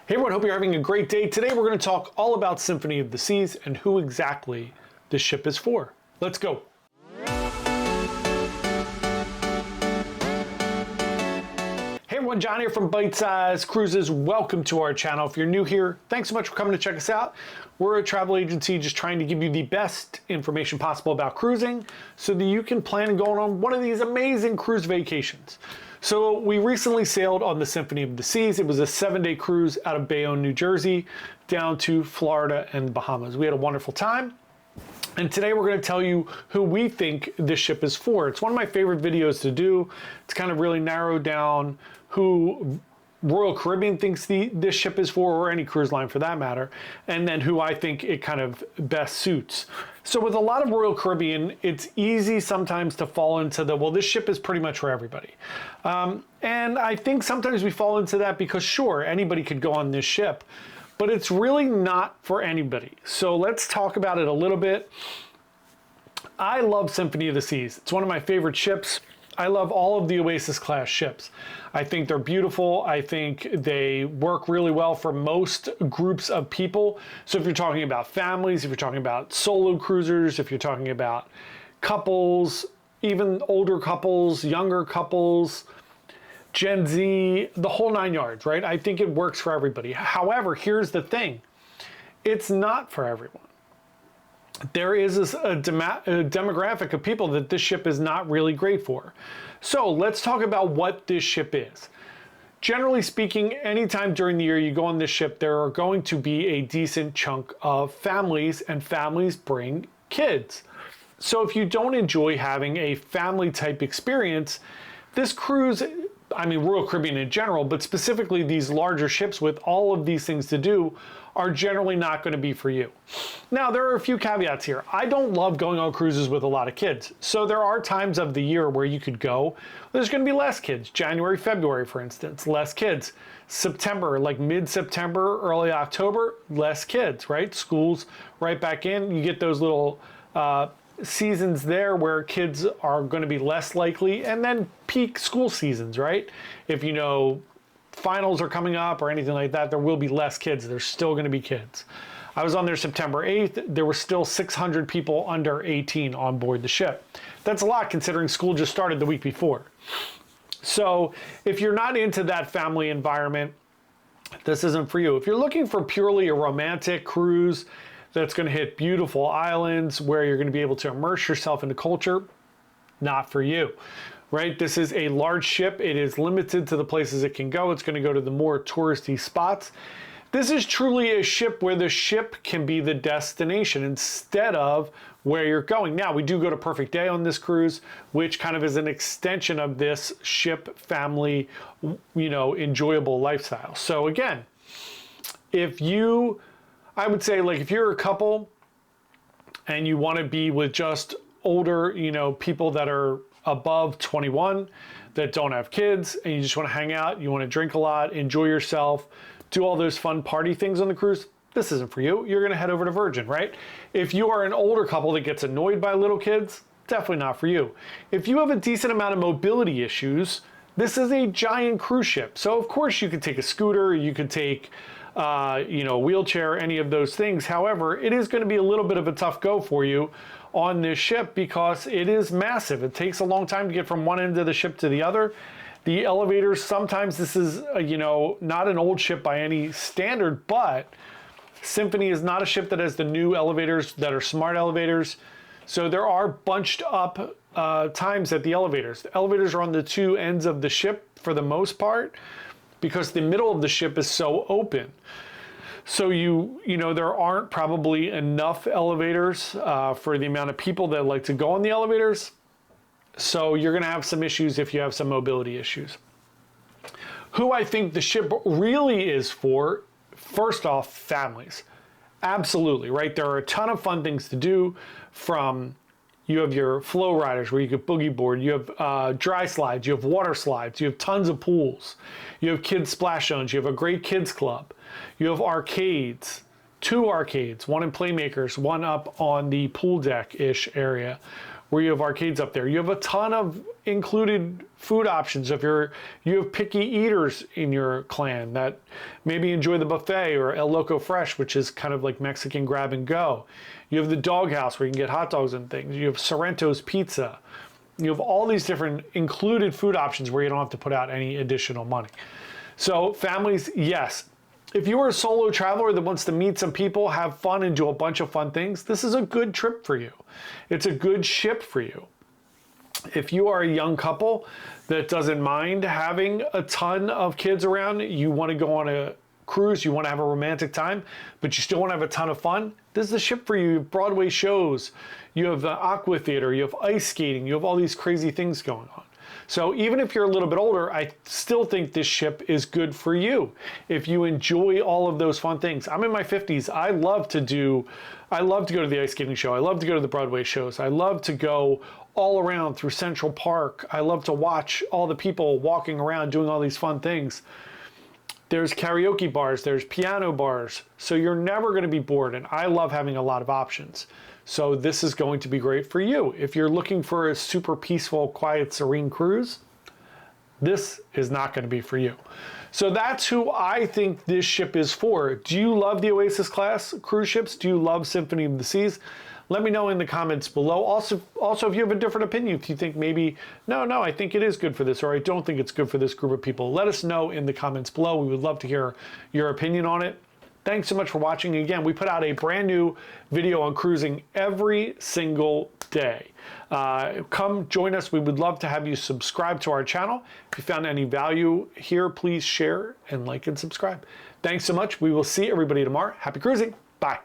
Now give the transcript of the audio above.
Hey everyone, hope you're having a great day. Today we're going to talk all about Symphony of the Seas and who exactly this ship is for. Let's go. Hey everyone, John here from Byte Size Cruises. Welcome to our channel. If you're new here, thanks so much for coming to check us out. We're a travel agency just trying to give you the best information possible about cruising so that you can plan on going on one of these amazing cruise vacations. So we recently sailed on the Symphony of the Seas. It was a 7-day cruise out of Bayonne, New Jersey, down to Florida and Bahamas. We had a wonderful time. And today we're going to tell you who we think this ship is for. It's one of my favorite videos to do. It's kind of really narrowed down who Royal Caribbean thinks this ship is for, or any cruise line for that matter, and then who I think it kind of best suits. So with a lot of Royal Caribbean, it's easy sometimes to fall into the, well, this ship is pretty much for everybody. And I think sometimes we fall into that because sure, anybody could go on this ship, but it's really not for anybody. So let's talk about it a little bit. I love Symphony of the Seas. It's one of my favorite ships. I love all of the Oasis class ships. I think they're beautiful. I think they work really well for most groups of people. So if you're talking about families, if you're talking about solo cruisers, if you're talking about couples, even older couples, younger couples, Gen Z, the whole 9 yards, right? I think it works for everybody. However, here's the thing. It's not for everyone. There is a demographic of people that this ship is not really great for. So let's talk about what this ship is. Generally speaking, anytime during the year you go on this ship, there are going to be a decent chunk of families, and families bring kids. So if you don't enjoy having a family type experience, this cruise, I mean Royal Caribbean in general, but specifically these larger ships with all of these things to do are generally not going to be for you. Now, there are a few caveats here. I don't love going on cruises with a lot of kids. So there are times of the year where you could go. There's going to be less kids. January, February, for instance, less kids. September, like mid-September, early October, less kids, right? School's right back in. You get those little seasons there where kids are going to be less likely, and then peak school seasons, right? If you know finals are coming up or anything like that, there will be less kids. There's still going to be kids. I was on there September 8th. There were still 600 people under 18 on board the ship. That's a lot considering school just started the week before. So if you're not into that family environment, this isn't for you. If you're looking for purely a romantic cruise that's going to hit beautiful islands where you're going to be able to immerse yourself into culture, not for you. Right? This is a large ship. It is limited to the places it can go. It's going to go to the more touristy spots. This is truly a ship where the ship can be the destination instead of where you're going. Now, we do go to Perfect Day on this cruise, which kind of is an extension of this ship family, enjoyable lifestyle. So again, I would say like if you're a couple and you want to be with just older, people that are above 21 that don't have kids and you just want to hang out, you want to drink a lot, enjoy yourself, do all those fun party things on the cruise, this isn't for you. You're going to head over to Virgin, right? If you are an older couple that gets annoyed by little kids, definitely not for you. If you have a decent amount of mobility issues, this is a giant cruise ship. So of course you could take a scooter, you could take a wheelchair, any of those things. However, it is going to be a little bit of a tough go for you on this ship because it is massive. It takes a long time to get from one end of the ship to the other. The elevators, sometimes this is, not an old ship by any standard, but Symphony is not a ship that has the new elevators that are smart elevators. So there are bunched up times at the elevators. The elevators are on the two ends of the ship for the most part because the middle of the ship is so open. So there aren't probably enough elevators for the amount of people that like to go on the elevators. So you're going to have some issues if you have some mobility issues. Who I think the ship really is for, first off, families. Absolutely, right? There are a ton of fun things to do you have your flow riders where you could boogie board, you have dry slides, you have water slides, you have tons of pools, you have kids splash zones, you have a great kids club, you have arcades, 2 arcades, one in Playmakers, one up on the pool deck-ish area, where you have arcades up there. You have a ton of included food options if you have picky eaters in your clan that maybe enjoy the buffet, or El Loco Fresh, which is kind of like Mexican grab and go. You have the Doghouse where you can get hot dogs and things. You have Sorrento's Pizza. You have all these different included food options where you don't have to put out any additional money. So families, yes. If you are a solo traveler that wants to meet some people, have fun, and do a bunch of fun things, this is a good trip for you. It's a good ship for you. If you are a young couple that doesn't mind having a ton of kids around, you want to go on a cruise, you want to have a romantic time, but you still want to have a ton of fun, this is the ship for you. You have Broadway shows, you have the Aqua Theater, you have ice skating, you have all these crazy things going on. So even if you're a little bit older, I still think this ship is good for you if you enjoy all of those fun things. I'm in my 50s. I love to go to the ice skating show. I love to go to the Broadway shows. I love to go all around through Central Park. I love to watch all the people walking around doing all these fun things. There's karaoke bars, there's piano bars, so you're never going to be bored, and I love having a lot of options. So this is going to be great for you. If you're looking for a super peaceful, quiet, serene cruise, this is not going to be for you. So that's who I think this ship is for. Do you love the Oasis class cruise ships? Do you love Symphony of the Seas? Let me know in the comments below. Also, if you have a different opinion, if you think maybe, no, I think it is good for this, or I don't think it's good for this group of people, let us know in the comments below. We would love to hear your opinion on it. Thanks so much for watching. Again, we put out a brand new video on cruising every single day. Come join us. We would love to have you subscribe to our channel. If you found any value here, please share and like and subscribe. Thanks so much. We will see everybody tomorrow. Happy cruising. Bye.